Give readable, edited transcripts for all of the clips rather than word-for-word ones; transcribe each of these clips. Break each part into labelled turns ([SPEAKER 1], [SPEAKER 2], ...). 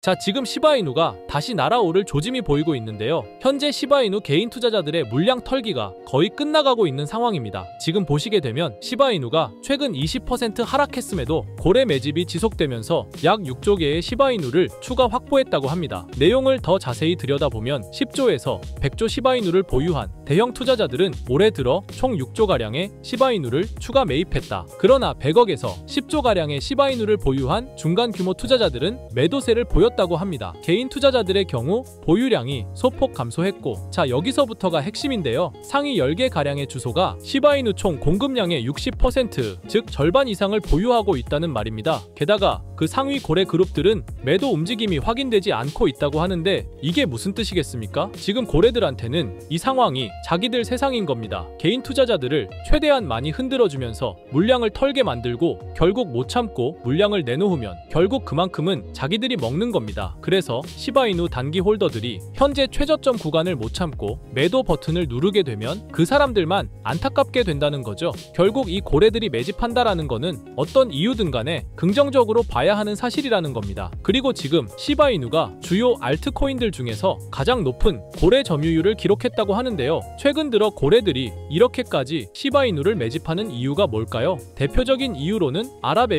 [SPEAKER 1] 자, 지금 시바이누가 다시 날아오를 조짐이 보이고 있는데요. 현재 시바이누 개인 투자자들의 물량 털기가 거의 끝나가고 있는 상황입니다. 지금 보시게 되면 시바이누가 최근 20% 하락했음에도 고래 매집이 지속되면서 약 6조 개의 시바이누를 추가 확보했다고 합니다. 내용을 더 자세히 들여다보면 10조에서 100조 시바이누를 보유한 대형 투자자들은 올해 들어 총 6조가량의 시바이누를 추가 매입했다. 그러나 100억에서 10조가량의 시바이누를 보유한 중간 규모 투자자들은 매도세를 보였다고 합니다. 개인 투자자들의 경우 보유량이 소폭 감소했고, 자, 여기서부터가 핵심인데요. 상위 10개가량의 주소가 시바이누 총 공급량의 60%, 즉 절반 이상을 보유하고 있다는 말입니다. 게다가 그 상위 고래 그룹들은 매도 움직임이 확인되지 않고 있다고 하는데 이게 무슨 뜻이겠습니까? 지금 고래들한테는 이 상황이 자기들 세상인 겁니다. 개인 투자자들을 최대한 많이 흔들어주면서 물량을 털게 만들고 결국 못 참고 물량을 내놓으면 결국 그만큼은 자기들이 먹는 겁니다. 그래서 시바이누 단기 홀더들이 현재 최저점 구간을 못 참고 매도 버튼을 누르게 되면 그 사람들만 안타깝게 된다는 거죠. 결국 이 고래들이 매집한다라는 거는 어떤 이유든 간에 긍정적으로 봐야 하는 사실이라는 겁니다. 그리고 지금 시바이누가 주요 알트코인들 중에서 가장 높은 고래 점유율을 기록했다고 하는데요. 최근 들어 고래들이 이렇게까지 시바이누를 매집하는 이유가 뭘까요? 대표적인 이유로는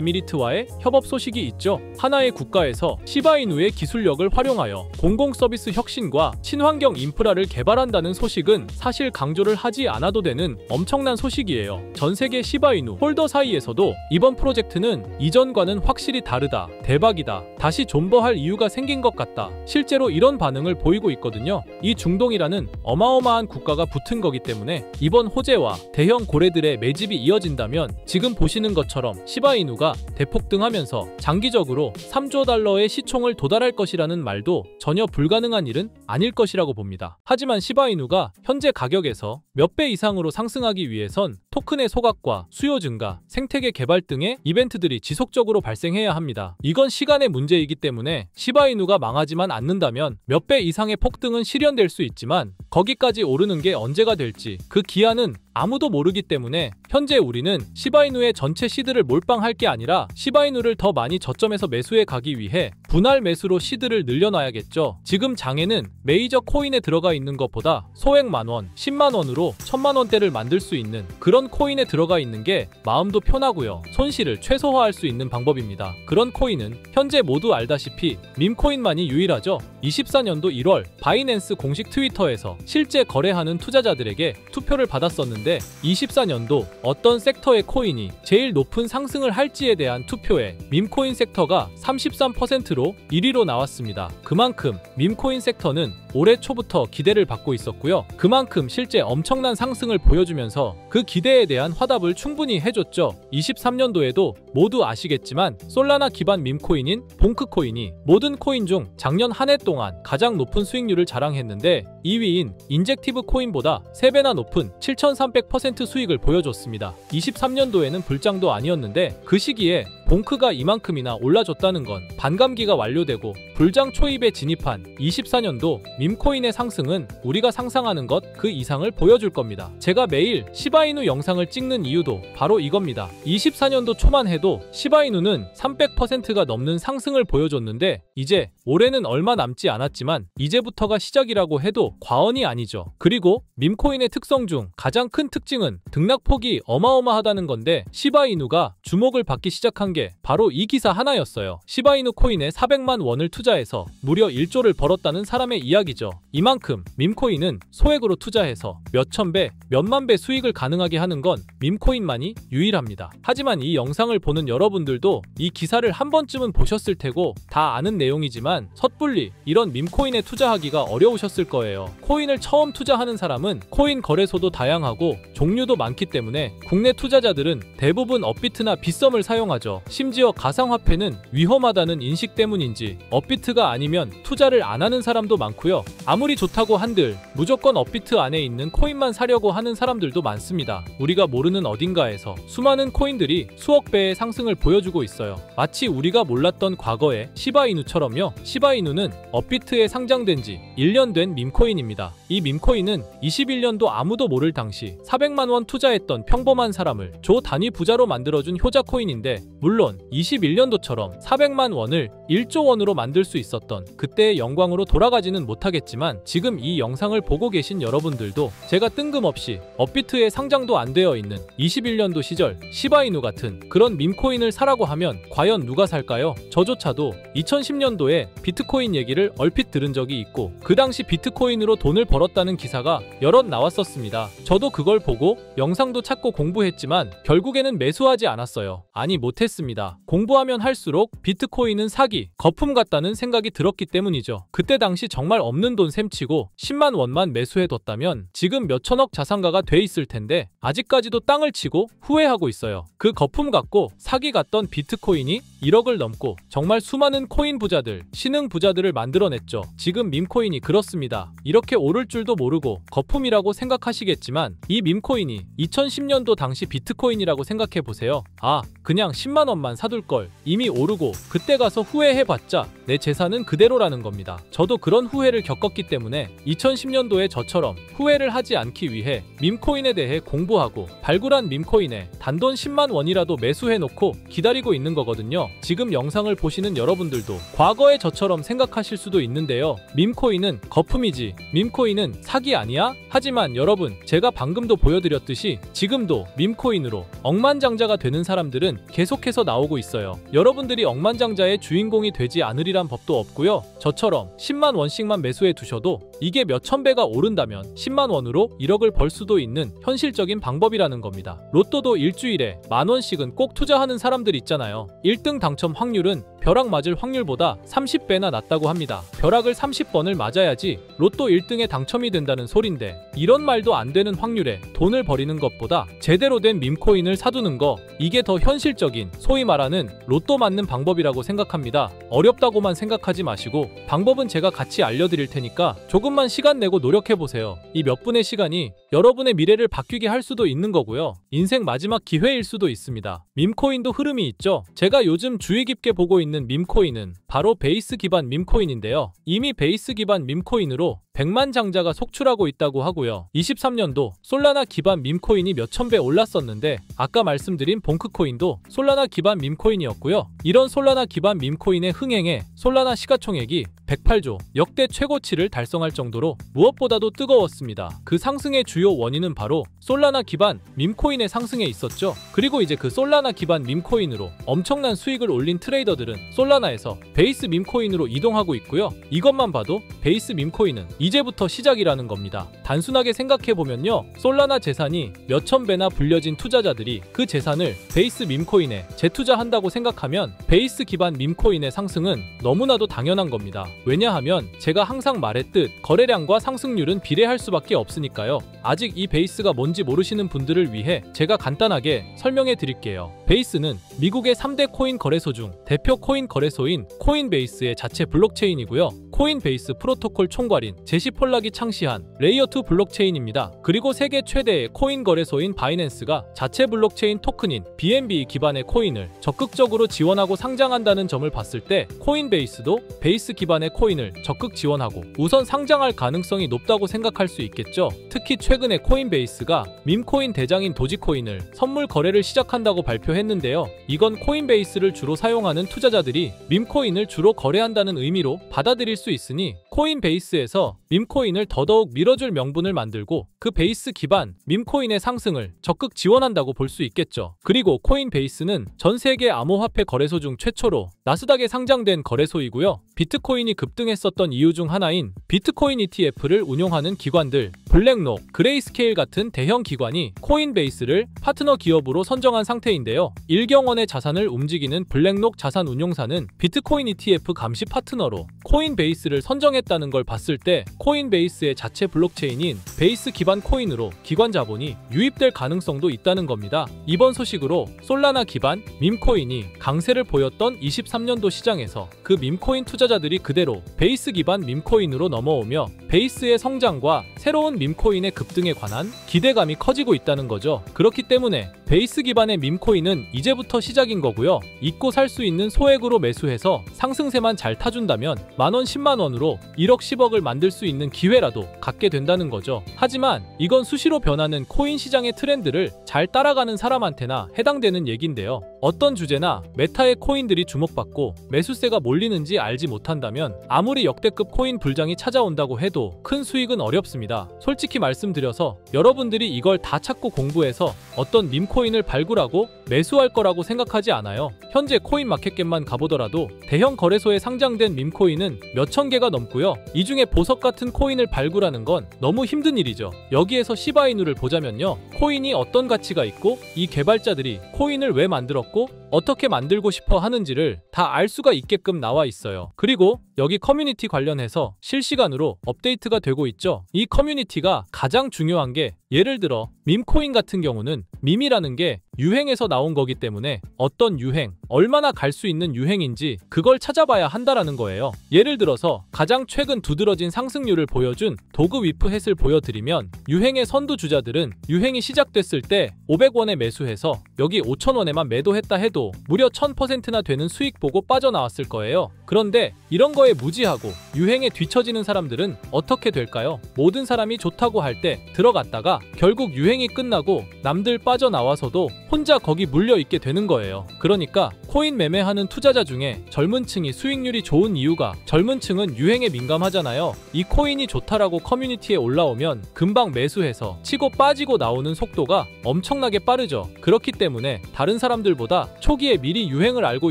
[SPEAKER 1] 아랍에미리트와의 협업 소식이 있죠. 하나의 국가에서 시바이누의 기술력을 활용하여 공공서비스 혁신과 친환경 인프라를 개발한다는 소식은 사실 강조를 하지 않아도 되는 엄청난 소식이에요. 전 세계 시바이누 홀더 사이에서도 이번 프로젝트는 이전과는 확실히 다르다, 대박이다, 다시 존버할 이유가 생긴 것 같다, 실제로 이런 반응을 보이고 있거든요. 이 중동이라는 어마어마한 국가가 붙은 거기 때문에 이번 호재와 대형 고래들의 매집이 이어진다면 지금 보시는 것처럼 시바이누가 대폭등하면서 장기적으로 3조 달러의 시총을 도달할 것이라는 말도 전혀 불가능한 일은 아닐 것이라고 봅니다. 하지만 시바이누가 현재 가격에서 몇 배 이상으로 상승하기 위해선 토큰의 소각과 수요 증가, 생태계 개발 등의 이벤트들이 지속적으로 발생해야 합니다. 이건 시간의 문제이기 때문에 시바이누가 망하지만 않는다면 몇 배 이상의 폭등은 실현될 수 있지만 거기까지 오르는 게 언제가 될지 그 기한은 아무도 모르기 때문에 현재 우리는 시바이누의 전체 시드를 몰빵할 게 아니라 시바이누를 더 많이 저점에서 매수해 가기 위해 분할 매수로 시드를 늘려놔야겠죠. 지금 장에는 메이저 코인에 들어가 있는 것보다 소액 만원, 10만원으로 1000만원대를 만들 수 있는 그런 코인에 들어가 있는 게 마음도 편하고요. 손실을 최소화할 수 있는 방법입니다. 그런 코인은 현재 모두 알다시피 밈코인만이 유일하죠. 24년도 1월 바이낸스 공식 트위터에서 실제 거래하는 투자자들에게 투표를 받았었는데 24년도 어떤 섹터의 코인이 제일 높은 상승을 할지에 대한 투표에 밈코인 섹터가 33%로 1위로 나왔습니다. 그만큼 밈코인 섹터는 올해 초부터 기대를 받고 있었고요. 그만큼 실제 엄청난 상승을 보여주면서 그 기대에 대한 화답을 충분히 해줬죠. 23년도에도 모두 아시겠지만 솔라나 기반 밈코인인 봉크코인이 모든 코인 중 작년 한 해 동안 가장 높은 수익률을 자랑했는데 2위인 인젝티브 코인보다 3배나 높은 7300% 수익을 보여줬습니다. 23년도에는 불장도 아니었는데 그 시기에 봉크가 이만큼이나 올라줬다는 건 반감기가 완료되고 불장 초입에 진입한 24년도 밈코인의 상승은 우리가 상상하는 것 그 이상을 보여줄 겁니다. 제가 매일 시바이누 영상을 찍는 이유도 바로 이겁니다. 24년도 초만 해도 시바이누는 300%가 넘는 상승을 보여줬는데 이제 올해는 얼마 남지 않았지만 이제부터가 시작이라고 해도 과언이 아니죠. 그리고 밈코인의 특성 중 가장 큰 특징은 등락폭이 어마어마하다는 건데 시바이누가 주목을 받기 시작한 게 바로 이 기사 하나였어요. 시바이누 코인에 400만 원을 투자해서 무려 1조를 벌었다는 사람의 이야기죠. 이만큼 밈코인은 소액으로 투자해서 몇천 배, 몇만 배 수익을 가능하게 하는 건 밈코인만이 유일합니다. 하지만 이 영상을 보는 여러분들도 이 기사를 한 번쯤은 보셨을 테고 다 아는 내용이지만 섣불리 이런 밈코인에 투자하기가 어려우셨을 거예요. 코인을 처음 투자하는 사람은 코인 거래소도 다양하고 종류도 많기 때문에 국내 투자자들은 대부분 업비트나 빗썸을 사용하죠. 심지어 가상화폐는 위험하다는 인식 때문인지 업비트가 아니면 투자를 안 하는 사람도 많고요. 아무리 좋다고 한들 무조건 업비트 안에 있는 코인만 사려고 하는 사람들도 많습니다. 우리가 모르는 어딘가에서 수많은 코인들이 수억 배의 상승을 보여주고 있어요. 마치 우리가 몰랐던 과거의 시바이누처럼요. 시바이누는 업비트에 상장된 지 1년 된 밈코인입니다. 이 밈코인은 21년도 아무도 모를 당시 400만 원 투자했던 평범한 사람을 조 단위 부자로 만들어준 효자 코인인데, 물론 21년도처럼 400만 원을 1조 원으로 만들 수 있었던 그때의 영광으로 돌아가지는 못하겠지만, 지금 이 영상을 보고 계신 여러분들도 제가 뜬금없이 업비트에 상장도 안 되어 있는 21년도 시절 시바이누 같은 그런 밈코인을 사라고 하면 과연 누가 살까요? 저조차도 2010년도에 비트코인 얘기를 얼핏 들은 적이 있고, 그 당시 비트코인으로 돈을 벌었다는 기사가 여럿 나왔었습니다. 저도 그걸 보고 영상도 찾고 공부했지만 결국에는 매수하지 않았어요. 아니, 못했습니다. 공부하면 할수록 비트코인은 사기, 거품 같다는 생각이 들었기 때문이죠. 그때 당시 정말 없는 돈 셈치고 10만 원만 매수해뒀다면 지금 몇천억 자산가가 돼 있을 텐데, 아직까지도 땅을 치고 후회하고 있어요. 그 거품 같고 사기 같던 비트코인이 1억을 넘고 정말 수많은 코인 부자들, 신흥 부자들을 만들어냈죠. 지금 밈코인이 그렇습니다. 이렇게 오를 줄도 모르고 거품이라고 생각하시겠지만, 이 밈코인이 2010년도 당시 비트코인이라고 생각해보세요. 아, 그냥 10만 원만 사둘걸. 이미 오르고 그때 가서 후회해봤자 내 재산은 그대로라는 겁니다. 저도 그런 후회를 겪었기 때문에 2010년도에 저처럼 후회를 하지 않기 위해 밈코인에 대해 공부하고 발굴한 밈코인에 단돈 10만 원이라도 매수해놓고 기다리고 있는 거거든요. 지금 영상을 보시는 여러분들도 과거의 저처럼 생각하실 수도 있는데요. 밈코인은 거품이지, 밈코인은 사기 아니야? 하지만 여러분, 제가 방금도 보여드렸듯이 지금도 밈코인으로 억만장자가 되는 사람들은 계속해서 나오고 있어요. 여러분들이 억만장자의 주인공이 되지 않으리란 법도 없고요. 저처럼 10만 원씩만 매수해 두셔도 이게 몇천 배가 오른다면 10만 원으로 1억을 벌 수도 있는 현실적인 방법이라는 겁니다. 로또도 일주일에 만 원씩은 꼭 투자하는 사람들 있잖아요. 1등 당첨 확률은 벼락 맞을 확률보다 30배나 낮다고 합니다. 벼락을 30번을 맞아야지 로또 1등에 당첨이 된다는 소린데, 이런 말도 안 되는 확률에 돈을 버리는 것보다 제대로 된 밈코인을 사두는 거, 이게 더 현실적인, 소위 말하는 로또 맞는 방법이라고 생각합니다. 어렵다고만 생각하지 마시고 방법은 제가 같이 알려드릴 테니까 조금만 시간 내고 노력해보세요. 이 몇 분의 시간이 여러분의 미래를 바뀌게 할 수도 있는 거고요. 인생 마지막 기회일 수도 있습니다. 밈코인도 흐름이 있죠. 제가 요즘 주의 깊게 보고 있는 밈코인은 바로 베이스 기반 밈코인인데요. 이미 베이스 기반 밈코인으로 100만 장자가 속출하고 있다고 하고요. 23년도 솔라나 기반 밈코인이 몇천 배 올랐었는데, 아까 말씀드린 봉크코인도 솔라나 기반 밈코인이었고요. 이런 솔라나 기반 밈코인의 흥행에 솔라나 시가총액이 108조, 역대 최고치를 달성할 정도로 무엇보다도 뜨거웠습니다. 그 상승의 주요 원인은 바로 솔라나 기반 밈코인의 상승에 있었죠. 그리고 이제 그 솔라나 기반 밈코인으로 엄청난 수익을 올린 트레이더들은 솔라나에서 베이스 밈코인으로 이동하고 있고요. 이것만 봐도 베이스 밈코인은 이제부터 시작이라는 겁니다. 단순하게 생각해보면요, 솔라나 재산이 몇천 배나 불려진 투자자들이 그 재산을 베이스 밈코인에 재투자한다고 생각하면 베이스 기반 밈코인의 상승은 너무나도 당연한 겁니다. 왜냐하면 제가 항상 말했듯 거래량과 상승률은 비례할 수밖에 없으니까요. 아직 이 베이스가 뭔지 모르시는 분들을 위해 제가 간단하게 설명해 드릴게요. 베이스는 미국의 3대 코인 거래소 중 대표 코인 거래소인 코인베이스의 자체 블록체인이고요. 코인베이스 프로토콜 총괄인 제시 폴락이 창시한 레이어2 블록체인입니다. 그리고 세계 최대의 코인 거래소인 바이낸스가 자체 블록체인 토큰인 BNB 기반의 코인을 적극적으로 지원하고 상장한다는 점을 봤을 때, 코인베이스도 베이스 기반의 코인을 적극 지원하고 우선 상장할 가능성이 높다고 생각할 수 있겠죠. 특히 최근에 코인베이스가 밈코인 대장인 도지코인을 선물 거래를 시작한다고 발표했는데요. 이건 코인베이스를 주로 사용하는 투자자들이 밈코인을 주로 거래한다는 의미로 받아들일 수 있으니, 코인베이스에서 밈코인을 더더욱 밀어줄 명분을 만들고 그 베이스 기반 밈코인의 상승을 적극 지원한다고 볼 수 있겠죠. 그리고 코인베이스는 전 세계 암호화폐 거래소 중 최초로 나스닥에 상장된 거래소이고요. 비트코인이 급등했었던 이유 중 하나인 비트코인 ETF를 운용하는 기관들, 블랙록, 그레이스케일 같은 대형 기관이 코인베이스를 파트너 기업으로 선정한 상태인데요. 1경 원의 자산을 움직이는 블랙록 자산운용사는 비트코인 ETF 감시 파트너로 코인베이스를 선정했다는 걸 봤을 때, 코인베이스의 자체 블록체인인 베이스 기반 코인으로 기관 자본이 유입될 가능성도 있다는 겁니다. 이번 소식으로 솔라나 기반 밈코인이 강세를 보였던 23년도 시장에서 그 밈코인 투자자들이 그대로 베이스 기반 밈코인으로 넘어오며 베이스의 성장과 새로운 밈코인의 급등에 관한 기대감이 커지고 있다는 거죠. 그렇기 때문에 베이스 기반의 밈코인은 이제부터 시작인 거고요. 잊고 살 수 있는 소액으로 매수해서 상승세만 잘 타준다면 만원 10만원으로 1억 10억을 만들 수 있는 기회라도 갖게 된다는 거죠. 하지만 이건 수시로 변하는 코인 시장의 트렌드를 잘 따라가는 사람한테나 해당되는 얘긴데요. 어떤 주제나 메타의 코인들이 주목받고 매수세가 몰리는지 알지 못한다면 아무리 역대급 코인 불장이 찾아온다고 해도 큰 수익은 어렵습니다. 솔직히 말씀드려서 여러분들이 이걸 다 찾고 공부해서 어떤 밈코인을 발굴하고 매수할 거라고 생각하지 않아요. 현재 코인마켓겟만 가보더라도 대형 거래소에 상장된 밈코인은 몇천 개가 넘고요. 이 중에 보석 같은 코인을 발굴하는 건 너무 힘든 일이죠. 여기에서 시바이누를 보자면요. 코인이 어떤 가치가 있고 이 개발자들이 코인을 왜 만들었고 어떻게 만들고 싶어 하는지를 다 알 수가 있게끔 나와 있어요. 그리고 여기 커뮤니티 관련해서 실시간으로 업데이트가 되고 있죠. 이 커뮤니티가 가장 중요한 게 예를 들어 밈코인 같은 경우는 밈이라는 게 유행에서 나온 거기 때문에 어떤 유행, 얼마나 갈 수 있는 유행인지 그걸 찾아봐야 한다라는 거예요. 예를 들어서 가장 최근 두드러진 상승률을 보여준 도그 위프햇을 보여드리면 유행의 선두주자들은 유행이 시작됐을 때 500원에 매수해서 여기 5,000원에만 매도했다 해도 무려 1000%나 되는 수익 보고 빠져나왔을 거예요. 그런데 이런 거에 무지하고 유행에 뒤처지는 사람들은 어떻게 될까요? 모든 사람이 좋다고 할 때 들어갔다가 결국 유행이 끝나고 남들 빠져나와서도 혼자 거기 물려있게 되는 거예요. 그러니까 코인 매매하는 투자자 중에 젊은 층이 수익률이 좋은 이유가 젊은 층은 유행에 민감하잖아요. 이 코인이 좋다라고 커뮤니티에 올라오면 금방 매수해서 치고 빠지고 나오는 속도가 엄청나게 빠르죠. 그렇기 때문에 다른 사람들보다 초기에 미리 유행을 알고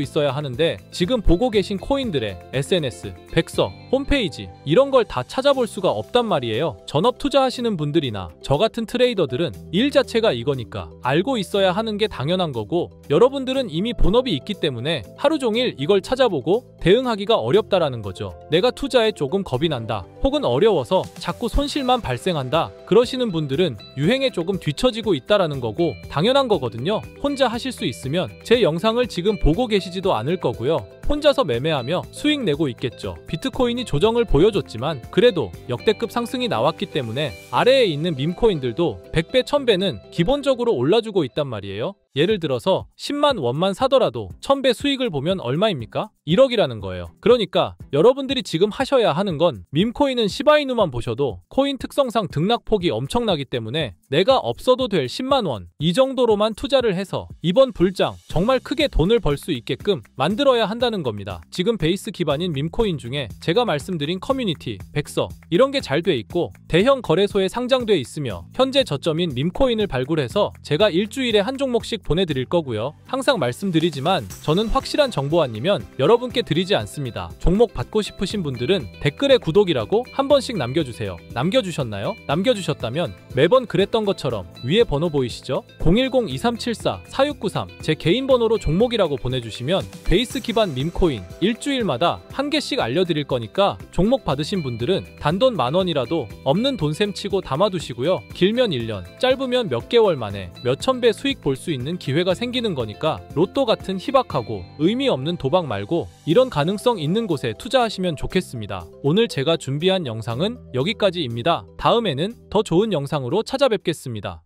[SPEAKER 1] 있어야 하는데 지금 보고 계신 코인들의 SNS, 백서, 홈페이지 이런 걸 다 찾아볼 수가 없단 말이에요. 전업 투자하시는 분들이나 저 같은 트레이더들은 일 자체가 이거니까 알고 있어야 하는 게 당연한 거고 여러분들은 이미 본업이 있기 때문에 하루 종일 이걸 찾아보고 대응하기가 어렵다라는 거죠. 내가 투자에 조금 겁이 난다 혹은 어려워서 자꾸 손실만 발생한다 그러시는 분들은 유행에 조금 뒤처지고 있다라는 거고 당연한 거거든요. 혼자 하실 수 있으면 제 영상을 지금 보고 계시지도 않을 거고요. 혼자서 매매하며 수익 내고 있겠죠. 비트코인이 조정을 보여줬지만 그래도 역대급 상승이 나왔기 때문에 아래에 있는 밈코인들도 100배, 1000배는 기본적으로 올라주고 있단 말이에요. 예를 들어서 10만 원만 사더라도 1000배 수익을 보면 얼마입니까? 1억이라는 거예요. 그러니까 여러분들이 지금 하셔야 하는 건 밈코인은 시바이누만 보셔도 코인 특성상 등락폭이 엄청나기 때문에 내가 없어도 될 10만 원 이 정도로만 투자를 해서 이번 불장 정말 크게 돈을 벌 수 있게끔 만들어야 한다는 겁니다. 지금 베이스 기반인 밈코인 중에 제가 말씀드린 커뮤니티, 백서 이런 게 잘 돼 있고 대형 거래소에 상장돼 있으며 현재 저점인 밈코인을 발굴해서 제가 일주일에 한 종목씩 보내드릴 거고요. 항상 말씀드리지만 저는 확실한 정보 아니면 여러분께 드리지 않습니다. 종목 받고 싶으신 분들은 댓글에 구독이라고 한 번씩 남겨주세요. 남겨주셨나요? 남겨주셨다면 매번 그랬던 것처럼 위에 번호 보이시죠? 010-2374-4693 제 개인 번호로 종목이라고 보내주시면 베이스 기반 밈코인 일주일마다 한 개씩 알려드릴 거니까 종목 받으신 분들은 단돈 만원이라도 없는 돈셈 치고 담아두시고요. 길면 1년, 짧으면 몇 개월 만에 몇천 배 수익 볼 수 있는 기회가 생기는 거니까 로또 같은 희박하고 의미 없는 도박 말고 이런 가능성 있는 곳에 투자하시면 좋겠습니다. 오늘 제가 준비한 영상은 여기까지입니다. 다음에는 더 좋은 영상으로 찾아뵙겠습니다.